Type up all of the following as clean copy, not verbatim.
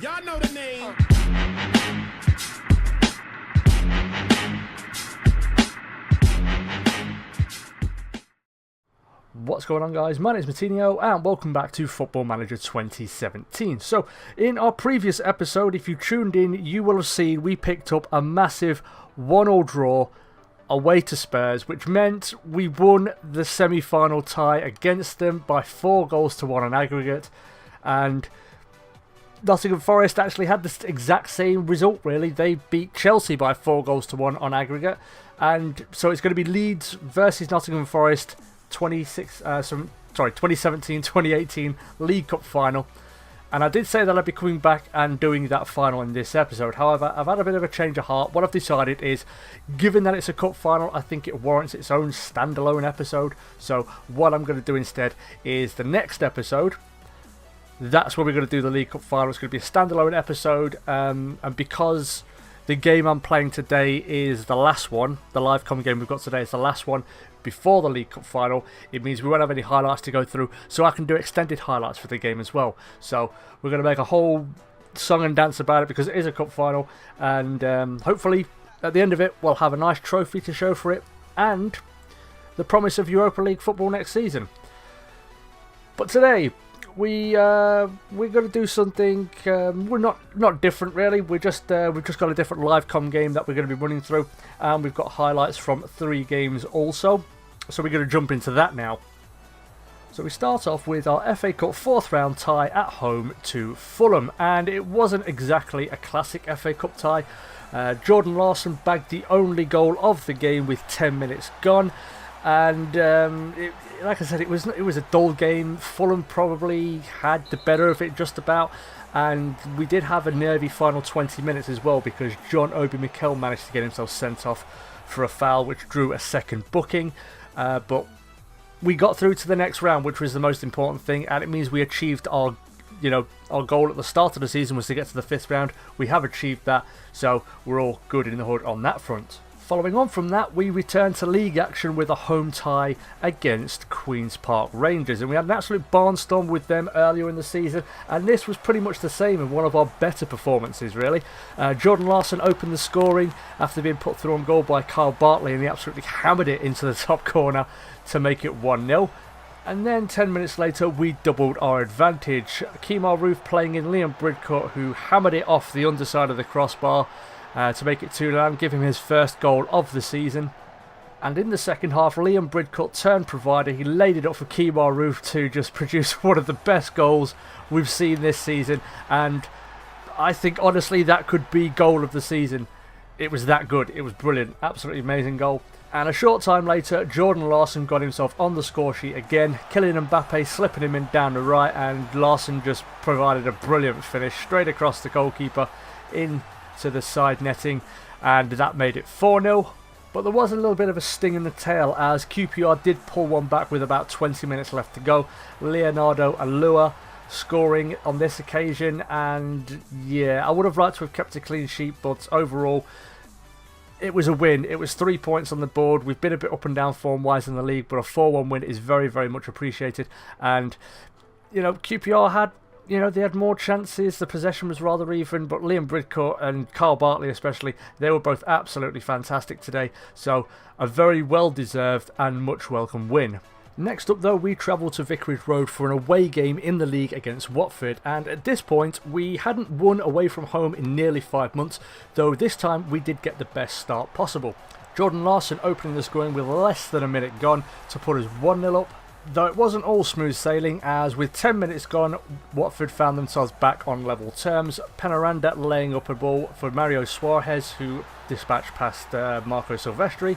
Y'all know the name. What's going on, guys? My name is Martinho and welcome back to Football Manager 2017. So in our previous episode, if you tuned in, you will have seen we picked up a massive 1-1 draw away to Spurs, which meant we won the semi-final tie against them by 4-1 on aggregate. And Nottingham Forest actually had the exact same result, really. They beat Chelsea by 4-1 on aggregate. And so it's going to be Leeds versus Nottingham Forest 2017-2018 League Cup final. And I did say that I'd be coming back and doing that final in this episode. However, I've had a bit of a change of heart. What I've decided is, given that it's a cup final, I think it warrants its own standalone episode. So what I'm going to do instead is the next episode. That's where we're going to do the League Cup final. It's going to be a standalone episode. And because the game I'm playing today is the last one, the live com game we've got today is the last one before the League Cup final, it means we won't have any highlights to go through, so I can do extended highlights for the game as well. So we're going to make a whole song and dance about it because it is a cup final, and hopefully at the end of it we'll have a nice trophy to show for it and the promise of Europa League football next season. But today we're going to do something. We're not different really. We've just got a different live com game that we're going to be running through, and we've got highlights from 3 games also. So we're going to jump into that now. So we start off with our FA Cup 4th round tie at home to Fulham, and it wasn't exactly a classic FA Cup tie. Jordan Larson bagged the only goal of the game with 10 minutes gone. And like I said, it was a dull game. Fulham probably had the better of it just about, and we did have a nervy final 20 minutes as well because John Obi Mikel managed to get himself sent off for a foul, which drew a second booking. But we got through to the next round, which was the most important thing, and it means we achieved our goal at the start of the season was to get to the 5th round. We have achieved that, so we're all good in the hood on that front. Following on from that, we returned to league action with a home tie against Queen's Park Rangers, and we had an absolute barnstorm with them earlier in the season, and this was pretty much the same and one of our better performances really. Jordan Larson opened the scoring after being put through on goal by Kyle Bartley, and he absolutely hammered it into the top corner to make it 1-0. And then 10 minutes later we doubled our advantage. Kemar Roof playing in Liam Bridcut, who hammered it off the underside of the crossbar to make it 2-0 and give him his first goal of the season. And in the second half, Liam Bridcut turned provider. He laid it up for Kemar Roof to just produce one of the best goals we've seen this season, and I think honestly that could be goal of the season. It was that good. It was brilliant. Absolutely amazing goal. And a short time later, Jordan Larson got himself on the score sheet again, Kylian Mbappe slipping him in down the right, and Larson just provided a brilliant finish straight across the goalkeeper in to the side netting, and that made it 4-0. But there was a little bit of a sting in the tail as QPR did pull one back with about 20 minutes left to go. Leonardo Alua scoring on this occasion, and yeah, I would have liked to have kept a clean sheet, but overall it was a win. It was 3 points on the board. We've been a bit up and down form wise in the league, but a 4-1 win is very, very much appreciated. And QPR had they had more chances, the possession was rather even, but Liam Bridcut and Carl Bartley especially, they were both absolutely fantastic today, so a very well-deserved and much welcome win. Next up though, we travelled to Vicarage Road for an away game in the league against Watford, and at this point we hadn't won away from home in nearly 5 months, though this time we did get the best start possible. Jordan Larson opening the scoring with less than a minute gone to put us 1-0 up. Though it wasn't all smooth sailing, as with 10 minutes gone, Watford found themselves back on level terms. Penaranda laying up a ball for Mario Suarez, who dispatched past Marco Silvestri.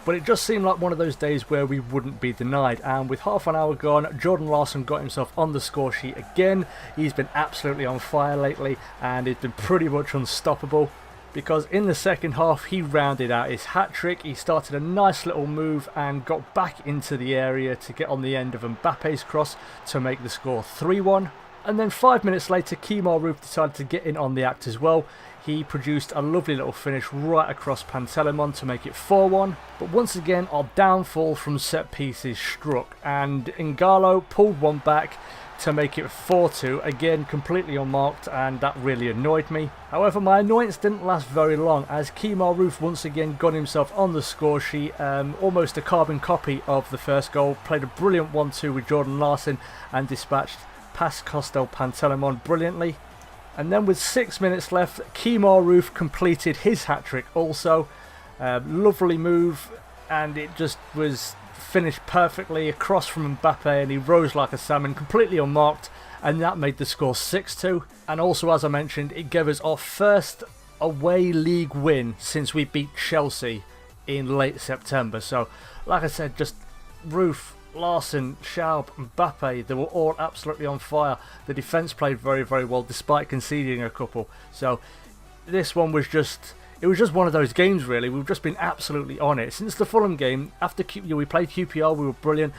But it just seemed like one of those days where we wouldn't be denied, and with half an hour gone, Jordan Larson got himself on the score sheet again. He's been absolutely on fire lately, and he's been pretty much unstoppable. Because in the second half he rounded out his hat-trick. He started a nice little move and got back into the area to get on the end of Mbappe's cross to make the score 3-1. And then 5 minutes later, Kemar Roof decided to get in on the act as well. He produced a lovely little finish right across Pantelimon to make it 4-1. But once again, our downfall from set pieces struck, and Ngalo pulled one back to make it 4-2, again completely unmarked, and that really annoyed me. However, my annoyance didn't last very long, as Kemar Roofe once again got himself on the score sheet, almost a carbon copy of the first goal, played a brilliant 1-2 with Jordan Larson and dispatched Pascal Pantelimon brilliantly. And then with 6 minutes left, Kemar Roofe completed his hat-trick also. Lovely move, and it just was finished perfectly across from Mbappe, and he rose like a salmon, completely unmarked, and that made the score 6-2. And also, as I mentioned, it gave us our first away league win since we beat Chelsea in late September. So, like I said, just Roofe, Larson, Schaub, Mbappe, they were all absolutely on fire. The defence played very, very well despite conceding a couple. So this one was just, it was just one of those games really. We've just been absolutely on it. Since the Fulham game, after we played QPR, we were brilliant.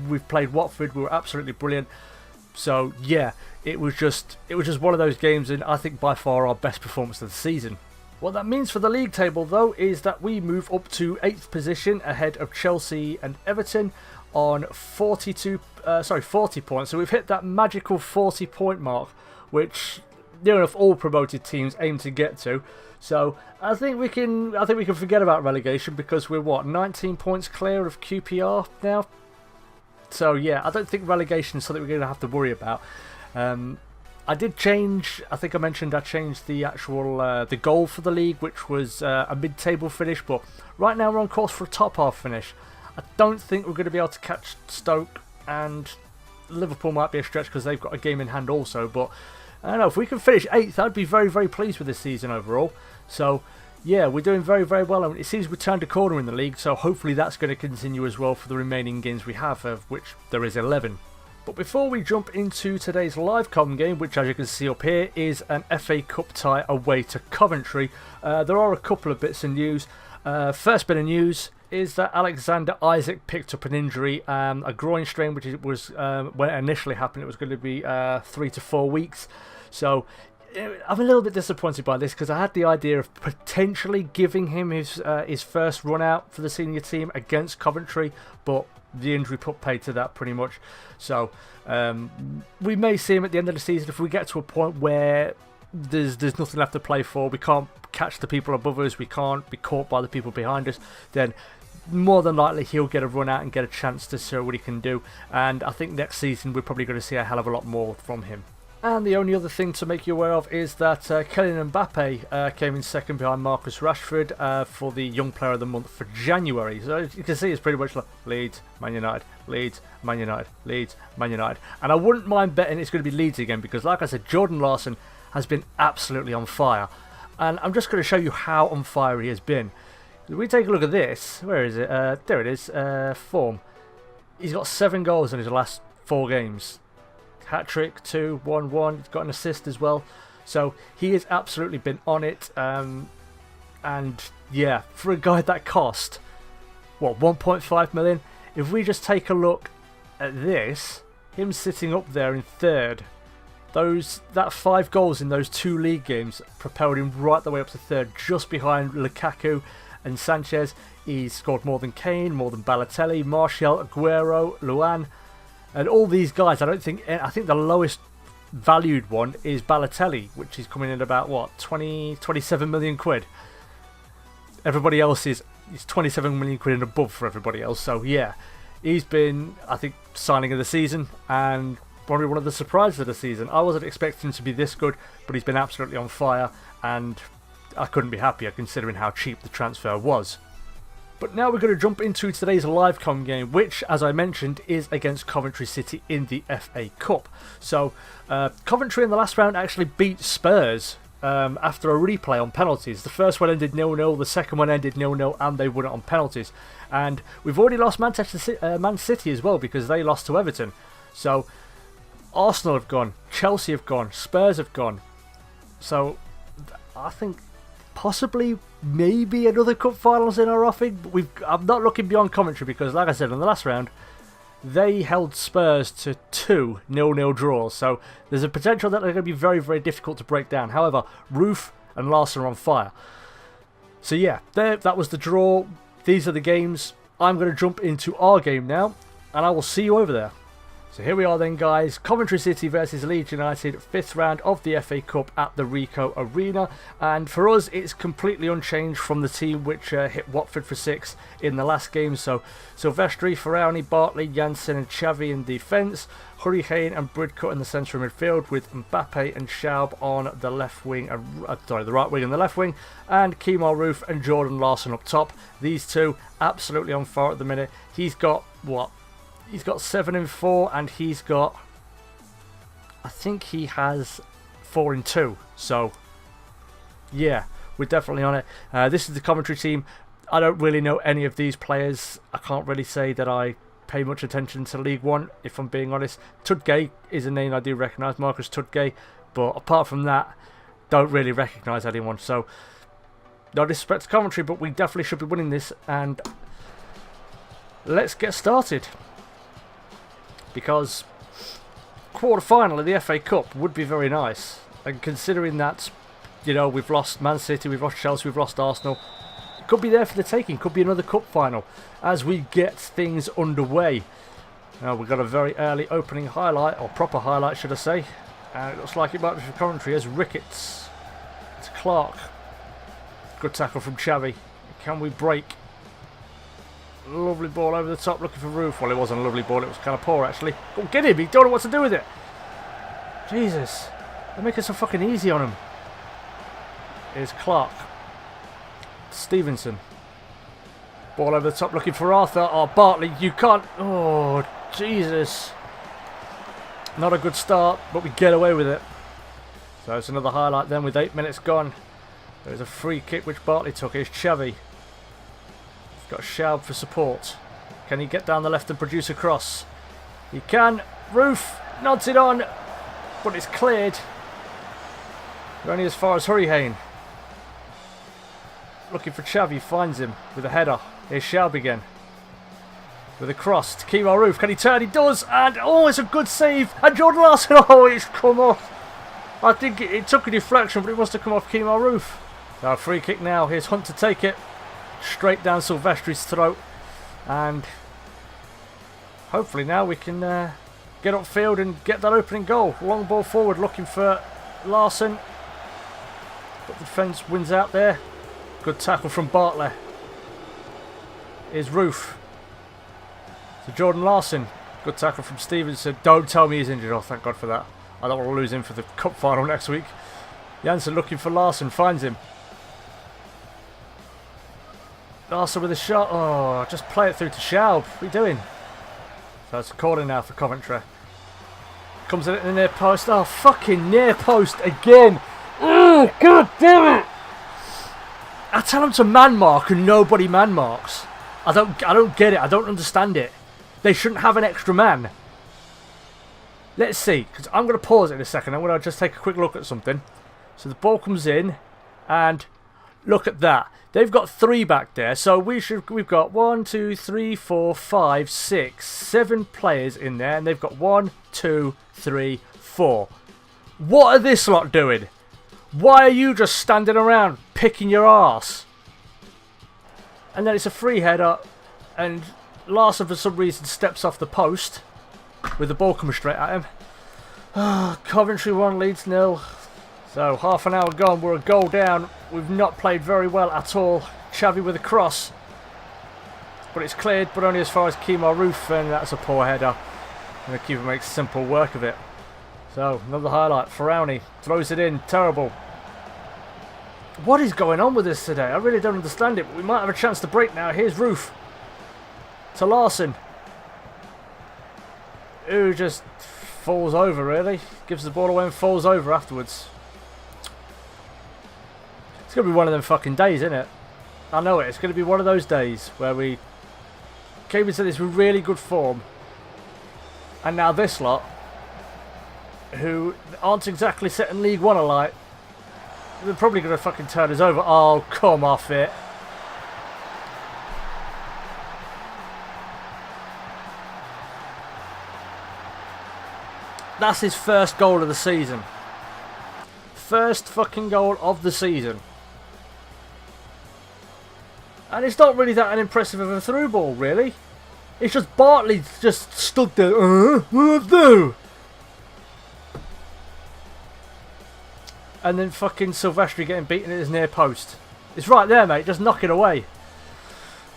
We've played Watford, we were absolutely brilliant. So yeah, it was just one of those games, and I think by far our best performance of the season. What that means for the league table though is that we move up to 8th position ahead of Chelsea and Everton on 40 points. So we've hit that magical 40 point mark, which near enough all promoted teams aim to get to. So I think we can forget about relegation, because we're what, 19 points clear of QPR now. So yeah, I don't think relegation is something we're going to have to worry about. I did change, I think I mentioned I changed the actual the goal for the league, which was a mid-table finish, but right now we're on course for a top half finish. I don't think we're going to be able to catch Stoke, and Liverpool might be a stretch because they've got a game in hand also, but I don't know, if we can finish 8th, I'd be very, very pleased with this season overall. So yeah, we're doing very, very well, and it seems we've turned a corner in the league, so hopefully that's going to continue as well for the remaining games we have, of which there is 11. But before we jump into today's live com game, which as you can see up here is an FA Cup tie away to Coventry, there are a couple of bits of news. First bit of news is that Alexander Isak picked up an injury, a groin strain, which was when it initially happened, it was going to be 3 to 4 weeks. So I'm a little bit disappointed by this, because I had the idea of potentially giving him his first run out for the senior team against Coventry, but the injury put paid to that pretty much. So we may see him at the end of the season if we get to a point where there's nothing left to play for. We can't catch the people above us, we can't be caught by the people behind us, then more than likely he'll get a run out and get a chance to show what he can do. And I think next season we're probably going to see a hell of a lot more from him. And the only other thing to make you aware of is that Kylian Mbappe came in second behind Marcus Rashford for the Young Player of the Month for January. So as you can see, it's pretty much like Leeds, Man United, Leeds, Man United, Leeds, Man United. And I wouldn't mind betting it's going to be Leeds again, because like I said, Jordan Larson has been absolutely on fire. And I'm just going to show you how on fire he has been. If we take a look at this, where is it? There it is, form. He's got 7 goals in his last 4 games. Hat-trick, 2, 1-1, he's got an assist as well. So he has absolutely been on it. And yeah, for a guy that cost, what, 1.5 million? If we just take a look at this, him sitting up there in 3rd, that 5 goals in those 2 league games propelled him right the way up to 3rd, just behind Lukaku and Sanchez. He's scored more than Kane, more than Balotelli, Martial, Aguero, Luan, and all these guys. I think the lowest valued one is Balotelli, which is coming in about what, 27 million quid. Everybody else is 27 million quid and above for everybody else. So yeah, he's been, I think, signing of the season, and probably one of the surprises of the season. I wasn't expecting him to be this good, but he's been absolutely on fire, and I couldn't be happier considering how cheap the transfer was. But now we're going to jump into today's live com game, which, as I mentioned, is against Coventry City in the FA Cup. So Coventry in the last round actually beat Spurs after a replay on penalties. The first one ended 0-0, the second one ended 0-0, and they won it on penalties. And we've already lost Man City as well, because they lost to Everton. So Arsenal have gone, Chelsea have gone, Spurs have gone. So I think possibly maybe another cup finals in our offing, but I'm not looking beyond Coventry, because like I said, in the last round they held Spurs to 2 0-0 draws, so there's a potential that they're going to be very, very difficult to break down. However, Roofe and Larson are on fire. So yeah, that was the draw. These are the games. I'm going to jump into our game now, and I will see you over there. So here we are then, guys. Coventry City versus Leeds United, 5th round of the FA Cup at the Ricoh Arena. And for us, it's completely unchanged from the team which hit Watford for 6 in the last game. So Silvestri, Faraoni, Bartley, Jansen and Xavi in defence. Hurricane and Bridcut in the centre of midfield, with Mbappe and Schaub on the left wing, the right wing and the left wing, and Kemar Roofe and Jordan Larson up top. These two absolutely on fire at the minute. He's got what? He's got 7 in 4, and he's got, I think he has 4 in 2. So yeah, we're definitely on it. This is the Coventry team. I don't really know any of these players. I can't really say that I pay much attention to League One, if I'm being honest. Tudgay is a name I do recognise, Marcus Tudgay, but apart from that, don't really recognise anyone. So no disrespect to Coventry, but we definitely should be winning this, and let's get started. Because quarter-final of the FA Cup would be very nice, and considering that, you know, we've lost Man City, we've lost Chelsea, we've lost Arsenal, it could be there for the taking. Could be another cup final as we get things underway. Now we've got a very early opening highlight, or proper highlight should I say, and it looks like it might be for Coventry as Ricketts to Clark. Good tackle from Xavi. Can we break? Lovely ball over the top, looking for Roofe. Well, it wasn't a lovely ball, it was kind of poor actually. Go get him, he don't know what to do with it. Jesus, they're making it so fucking easy on him. Here's Clark. Stevenson. Ball over the top, looking for Arthur. Oh, Bartley, you can't. Oh, Jesus. Not a good start, but we get away with it. So it's another highlight then with 8 minutes gone. There's a free kick which Bartley took. Here's Xavi. Got Schaub for support. Can he get down the left and produce a cross? He can. Roofe nods it on, but it's cleared. We're only as far as Hurricane. Looking for Xavi, finds him with a header. Here's Schaub again. With a cross to Kemar Roofe. Can he turn? He does, and oh, it's a good save. And Jordan Larson, oh, it's come off. I think it took a deflection, but it must have come off Kemar Roofe. Now, free kick now. Here's Hunt to take it. Straight down Silvestri's throat, and hopefully now we can get upfield and get that opening goal. Long ball forward, looking for Larson, but the defence wins out there. Good tackle from Bartley. Here's Roofe. So Jordan Larson, good tackle from Stevenson. Don't tell me he's injured. Oh, thank God for that. I don't want to lose him for the cup final next week. Jansen looking for Larson, finds him. Larson with a shot. Oh, just play it through to Schaub. What are you doing? So it's a corner now for Coventry. Comes in the near post. Oh, fucking near post again. Oh, God damn it. I tell them to man mark and nobody man marks. I don't get it. I don't understand it. They shouldn't have an extra man. Let's see, because I'm going to pause it in a second. I'm going to just take a quick look at something. So the ball comes in, and look at that. They've got 3 back there, so we've got 1, 2, 3, 4, 5, 6, 7 players in there, and they've got 1, 2, 3, 4. What are this lot doing? Why are you just standing around picking your arse? And then it's a free header, and Larson for some reason steps off the post with the ball coming straight at him. Coventry 1, Leeds 0. So half an hour gone, we're a goal down. We've not played very well at all. Xavi with a cross, but it's cleared, but only as far as Kemar Roofe, and that's a poor header. And the keeper makes simple work of it. So another highlight. Faraoni throws it in. Terrible. What is going on with this today? I really don't understand it, but we might have a chance to break now. Here's Roofe to Larson, who just falls over, really. Gives the ball away and falls over afterwards. It's going to be one of them fucking days, isn't it? I know it. It's going to be one of those days where we came into this with really good form, and now this lot, who aren't exactly setting League One alight, they're probably going to fucking turn us over. Oh, come off it. That's his first goal of the season. First fucking goal of the season. And it's not really that impressive of a through ball, really. It's just Bartley just stood there. No. And then fucking Silvestri getting beaten at his near post. It's right there, mate. Just knock it away.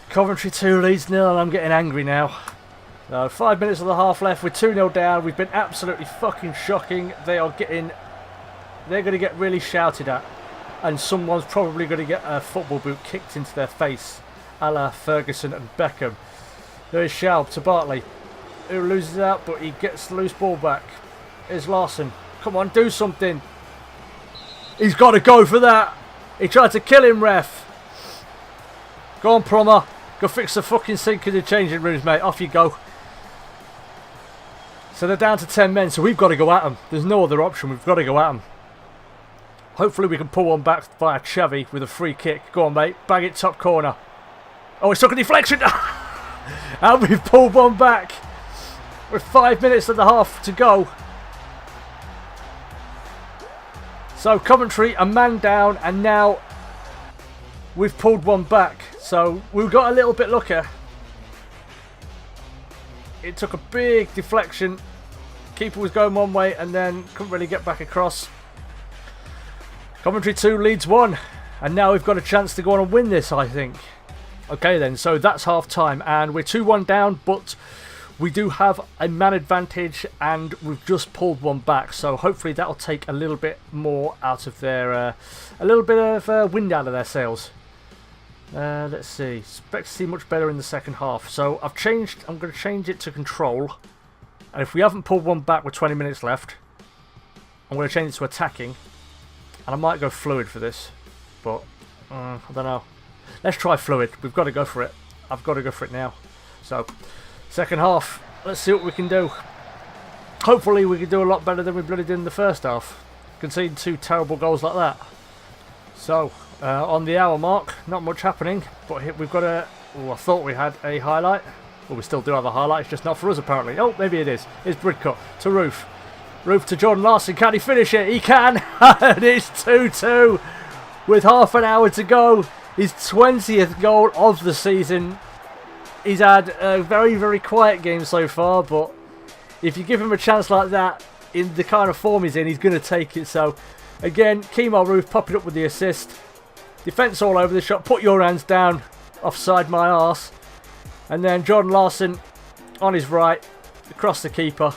Coventry 2, Leeds 0, and I'm getting angry now. 5 minutes of the half left. We're 2-0 down. We've been absolutely fucking shocking. They're going to get really shouted at. And someone's probably going to get a football boot kicked into their face, a la Ferguson and Beckham. There's Schaub to Bartley, who loses out, but he gets the loose ball back. Here's Larson. Come on, do something. He's got to go for that. He tried to kill him, ref. Go on, Promer. Go fix the fucking sink in the changing rooms, mate. Off you go. So they're down to 10 men, so we've got to go at them. There's no other option. We've got to go at them. Hopefully we can pull one back via Chevy with a free kick. Go on, mate. Bang it top corner. Oh, it's took a deflection. And we've pulled one back. With 5 minutes and a half to go. So Coventry, a man down, and now we've pulled one back. So we've got a little bit luckier. It took a big deflection. Keeper was going one way and then couldn't really get back across. Coventry 2, Leeds 1. And now we've got a chance to go on and win this, I think. Okay then, so that's half time and we're 2-1 down, but we do have a man advantage and we've just pulled one back, so hopefully that'll take a little bit more out of their, a little bit of wind out of their sails. Let's see, expect to see much better in the second half. So I'm going to change it to control, and if we haven't pulled one back with 20 minutes left, I'm going to change it to attacking, and I might go fluid for this, but I don't know. Let's try fluid. We've got to go for it. I've got to go for it now. So second half, let's see what we can do. Hopefully we can do a lot better than we bloody did in the first half, conceding 2 terrible goals like that. So on the hour mark, not much happening, but we've got a... Oh, I thought we had a highlight. Well, we still do have a highlight, it's just not for us apparently. Oh, maybe it is. It's Bridcut to Roof. Roof to Jordan Larson. Can he finish it? He can! And it's 2-2 with half an hour to go. His 20th goal of the season. He's had a very, very quiet game so far, but if you give him a chance like that, in the kind of form he's in, he's going to take it. So, again, Kemar Roof popping up with the assist. Defence all over the shot. Put your hands down. Offside my arse. And then Jordan Larson on his right. Across the keeper.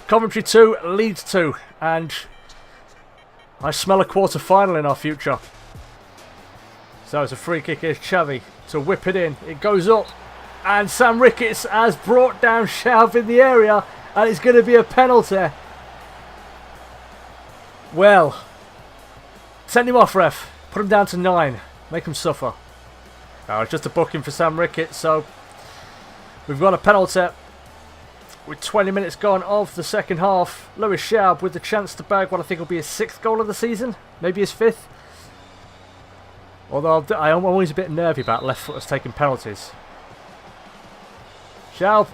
Coventry 2, Leeds 2. And I smell a quarter final in our future. So it's a free kick. Here's Xavi to whip it in. It goes up. And Sam Ricketts has brought down Schaub in the area. And it's going to be a penalty. Well, send him off, ref. Put him down to 9. Make him suffer. Oh, it's just a booking for Sam Ricketts. So we've got a penalty with 20 minutes gone of the second half. Lewis Schaub with the chance to bag what I think will be his 6th goal of the season. Maybe his 5th. Although I'm always a bit nervy about left footers taking penalties. Schaub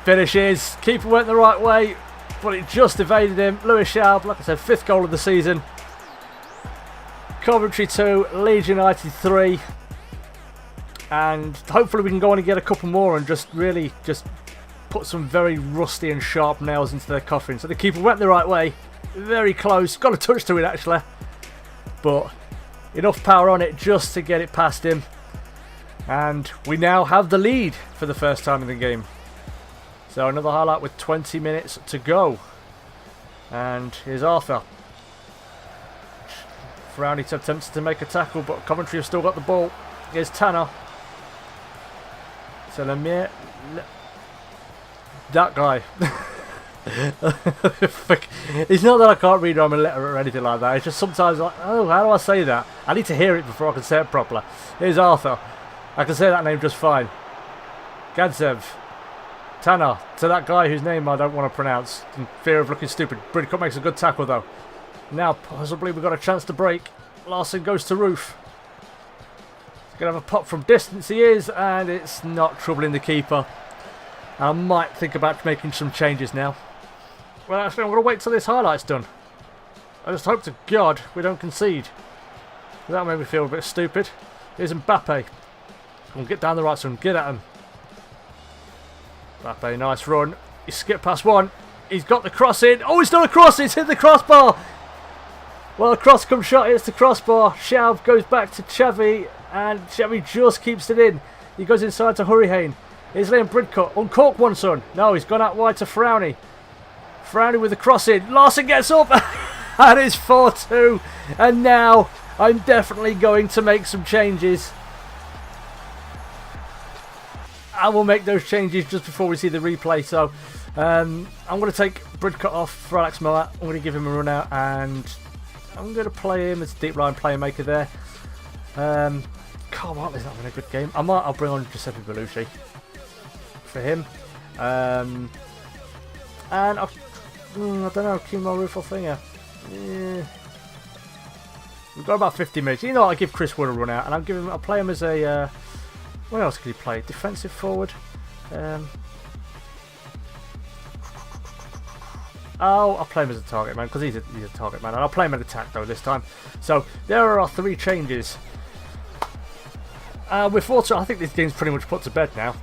finishes. Keeper went the right way, but it just evaded him. Lewis Schaub, like I said, 5th goal of the season. Coventry 2, Leeds United 3. And hopefully we can go on and get a couple more and just really just put some very rusty and sharp nails into their coffin. So the keeper went the right way. Very close. Got a touch to it actually. But enough power on it just to get it past him. And we now have the lead for the first time in the game. So another highlight with 20 minutes to go. And here's Arthur. Frowney attempts to make a tackle, but Coventry have still got the ball. Here's Tanner. So Lemire. That guy. It's not that I can't read on a letter or anything like that. It's just sometimes like, oh, how do I say that? I need to hear it before I can say it properly. Here's Arthur. I can say that name just fine. Gadzev. Tanner. To that guy whose name I don't want to pronounce in fear of looking stupid. Bridcut makes a good tackle though. Now possibly we've got a chance to break. Larson goes to Roof. He's going to have a pop from distance. He is, and it's not troubling the keeper. I might think about making some changes now. Well, actually, I'm going to wait till this highlight's done. I just hope to God we don't concede. That made me feel a bit stupid. Here's Mbappe. Come on, get down the right side. Get at him. Mbappe, nice run. He skipped past one. He's got the cross in. Oh, he's done a cross. He's hit the crossbar. Well, a cross come shot hits the crossbar. Schaub goes back to Xavi, and Xavi just keeps it in. He goes inside to Hurricane. Here's Liam Bridcut. Uncork one, son. No, he's gone out wide to Frowny. Frowny with the cross in. Larson gets up. And it's 4-2. And now I'm definitely going to make some changes. I will make those changes just before we see the replay. So I'm going to take Bridcut off for Alex Moat. I'm going to give him a run out, and I'm going to play him as a deep line playmaker there. Carl Hartley's not been a good game. I'll bring on Giuseppe Belushi for him. And I don't know, Kimo Roof or Thinger. Yeah. We've got about 50 minutes. You know, I'll give Chris Wood a run out, and I'll play him as a. What else could he play? Defensive forward. I'll play him as a target man because he's a target man, and I'll play him at attack though this time. So there are our 3 changes. We're fortunate. I think this game's pretty much put to bed now.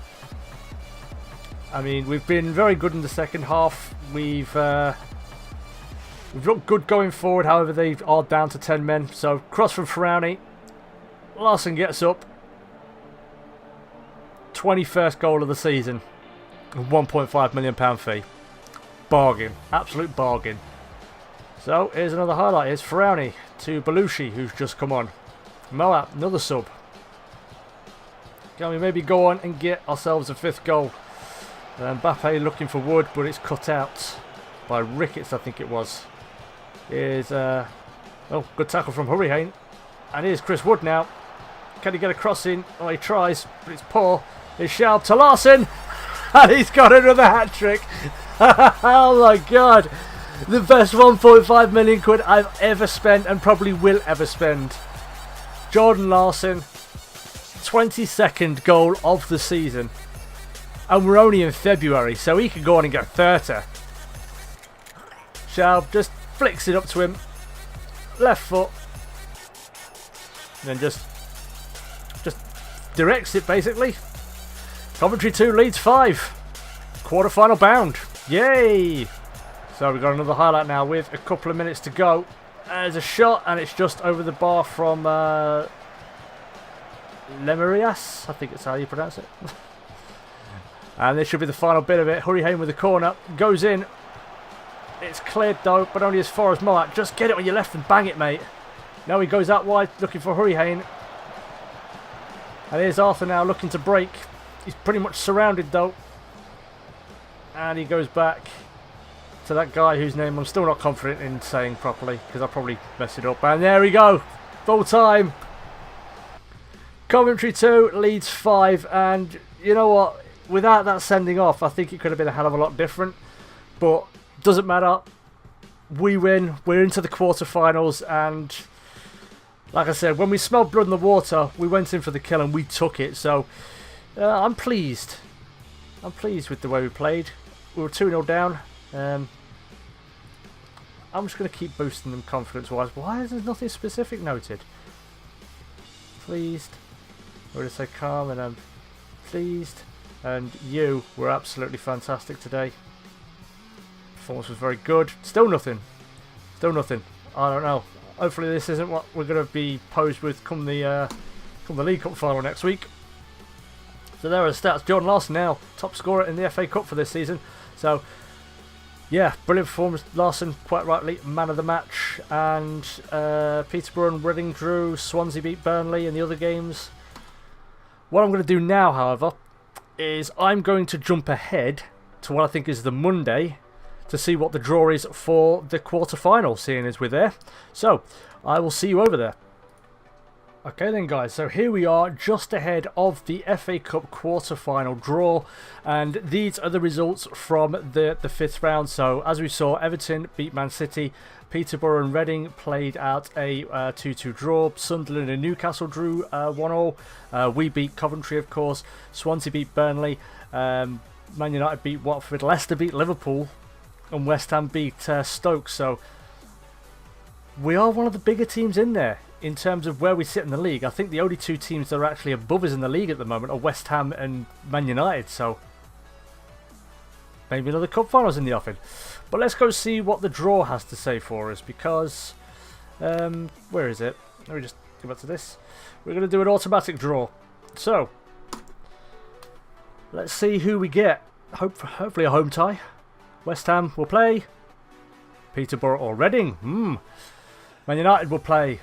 I mean, we've been very good in the second half. We've looked good going forward. However, they are down to 10 men. So cross from Ferrani. Larson gets up. 21st goal of the season. £1.5 million fee. Bargain. Absolute bargain. So here's another highlight. Here's Ferrani to Belushi, who's just come on. Moat, another sub. Can we maybe go on and get ourselves a 5th goal? Mbappe looking for Wood, but it's cut out by Ricketts, I think it was. Here's good tackle from Hurricane. And here's Chris Wood now. Can he get a cross in? Oh, he tries, but it's poor. Here's Schaub to Larson. And he's got another hat-trick. Oh my god. The best 1.5 million quid I've ever spent and probably will ever spend. Jordan Larson. 22nd goal of the season. And we're only in February, so he could go on and get 30. Schaub just flicks it up to him. Left foot. And then just directs it basically. Coventry 2, Leeds 5. Quarter-final bound. Yay! So we've got another highlight now with a couple of minutes to go. There's a shot, and it's just over the bar from Lemurias. I think it's how you pronounce it. And this should be the final bit of it. Hurricane with the corner. Goes in. It's cleared though, but only as far as Moat. Just get it on your left and bang it, mate. Now he goes out wide looking for Hurricane. And here's Arthur now looking to break. He's pretty much surrounded though. And he goes back to that guy whose name I'm still not confident in saying properly because I probably messed it up. And there we go. Full time. Coventry 2, Leeds 5. And you know what? Without that sending off, I think it could have been a hell of a lot different. But doesn't matter. We win. We're into the quarterfinals. And like I said, when we smelled blood in the water, we went in for the kill and we took it. So I'm pleased. I'm pleased with the way we played. We were 2-0 down. I'm just going to keep boosting them confidence-wise. Why is there nothing specific noted? Pleased. We're going to say calm, and I'm pleased. And you were absolutely fantastic today. Performance was very good. Still nothing. Still nothing. I don't know. Hopefully this isn't what we're going to be posed with come the League Cup final next week. So there are the stats. Jordan Larson now top scorer in the FA Cup for this season. So yeah, brilliant performance. Larson, quite rightly, man of the match. And Peterborough and Reading drew. Swansea beat Burnley in the other games. What I'm going to do now, however, is I'm going to jump ahead to what I think is the Monday to see what the draw is for the quarter-final, seeing as we're there. So I will see you over there. Okay then guys, so here we are just ahead of the FA Cup quarter-final draw, and these are the results from the 5th round. So as we saw, Everton beat Man City, Peterborough and Reading played out a 2-2 draw, Sunderland and Newcastle drew 1-1, we beat Coventry of course, Swansea beat Burnley, Man United beat Watford, Leicester beat Liverpool, and West Ham beat Stoke. So we are one of the bigger teams in there. In terms of where we sit in the league, I think the only 2 teams that are actually above us in the league at the moment are West Ham and Man United. So maybe another cup finals in the offing. But let's go see what the draw has to say for us, because where is it? Let me just go back to this. We're going to do an automatic draw. So let's see who we get. Hopefully a home tie. West Ham will play Peterborough or Reading. Man United will play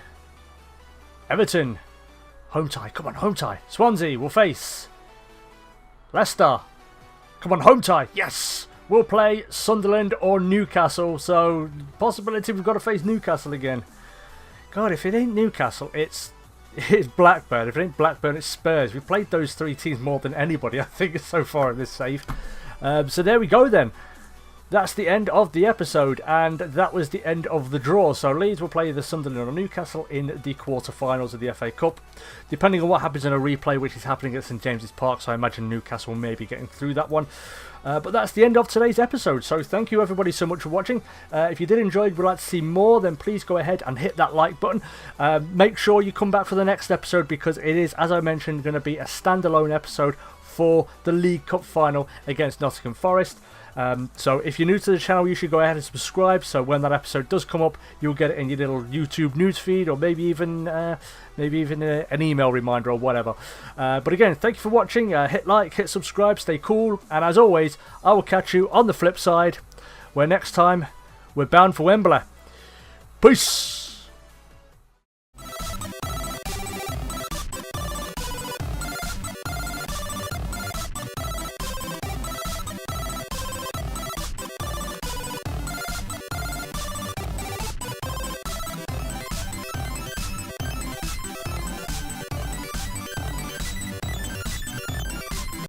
Everton. Home tie. Come on, home tie. Swansea will face Leicester. Come on, home tie. Yes. We'll play Sunderland or Newcastle. So possibility we've got to face Newcastle again. God, if it ain't Newcastle, it's Blackburn. If it ain't Blackburn, it's Spurs. We've played those three teams more than anybody, I think, so far in this save. So there we go then. That's the end of the episode, and that was the end of the draw. So Leeds will play the Sunderland or Newcastle in the quarter-finals of the FA Cup. Depending on what happens in a replay, which is happening at St James's Park, so I imagine Newcastle may be getting through that one. But that's the end of today's episode, so thank you everybody so much for watching. If you did enjoy and would like to see more, then please go ahead and hit that like button. Make sure you come back for the next episode, because it is, as I mentioned, going to be a standalone episode for the League Cup final against Nottingham Forest. So if you're new to the channel, you should go ahead and subscribe, so when that episode does come up, you'll get it in your little YouTube newsfeed, or maybe even an email reminder or whatever. But again, thank you for watching. Hit like, hit subscribe, stay cool, and as always, I will catch you on the flip side, where next time we're bound for Wembley. Peace.